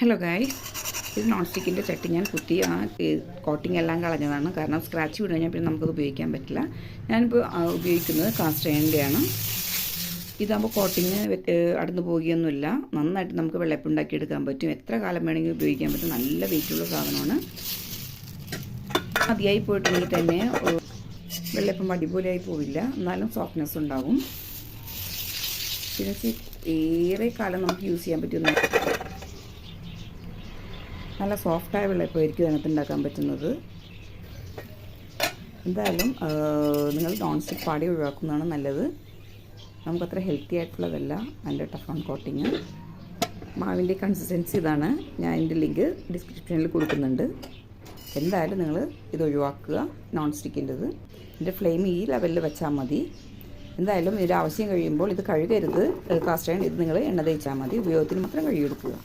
Hello guys, ഇത് non സ്റ്റിക്കിൻ്റെ ചട്ടി ഞാൻ കുത്തി ആ കോട്ടിംഗ് എല്ലാം കളഞ്ഞതാണ്. കാരണം സ്ക്രാച്ച് വീണ് കഴിഞ്ഞാൽ പിന്നെ നമുക്കത് ഉപയോഗിക്കാൻ പറ്റില്ല. ഞാനിപ്പോൾ ഉപയോഗിക്കുന്നത് കാസ്റ്റ് അയണിൻ്റെയാണ്. ഇതാകുമ്പോൾ കോട്ടിങ് അടന്നു പോവുകയൊന്നുമില്ല. നന്നായിട്ട് നമുക്ക് വെള്ളയപ്പം ഉണ്ടാക്കിയെടുക്കാൻ പറ്റും. എത്ര കാലം വേണമെങ്കിലും ഉപയോഗിക്കാൻ പറ്റും. നല്ല വെയിറ്റുള്ള സാധനമാണ്. മതിയായി പോയിട്ടുണ്ടെങ്കിൽ തന്നെ വെള്ളയപ്പം അടിപൊളിയായി പോവില്ല, എന്നാലും സോഫ്റ്റ്നെസ് ഉണ്ടാകും. പിന്നെ ഏറെ കാലം നമുക്ക് യൂസ് ചെയ്യാൻ പറ്റുന്ന നല്ല സോഫ്റ്റായ വെള്ളയപ്പമായിരിക്കും അതിനകത്ത് ഉണ്ടാക്കാൻ പറ്റുന്നത്. എന്തായാലും നിങ്ങൾ നോൺ സ്റ്റിക്ക് പാടി ഒഴിവാക്കുന്നതാണ് നല്ലത്. നമുക്കത്ര ഹെൽത്തി ആയിട്ടുള്ളതല്ല അതിൻ്റെ ടഫൺ കോട്ടിങ്. മാവിൻ്റെ കൺസിസ്റ്റൻസി ഇതാണ്. ഞാൻ ഇതിൻ്റെ ലിങ്ക് ഡിസ്ക്രിപ്ഷനിൽ കൊടുക്കുന്നുണ്ട്. എന്തായാലും നിങ്ങൾ ഇത് ഒഴിവാക്കുക, നോൺ സ്റ്റിക്കിൻ്റെത്. ഇതിൻ്റെ ഫ്ലെയിം ഈ ലെവലിൽ വെച്ചാൽ മതി. എന്തായാലും ഇതിൻ്റെ ആവശ്യം കഴിയുമ്പോൾ ഇത് കഴുകരുത്. കാസ്റ്റ് അയൺ ഇത് നിങ്ങൾ എണ്ണ തേച്ചാൽ മതി. ഉപയോഗത്തിന് മാത്രം കഴുകിയെടുക്കുക.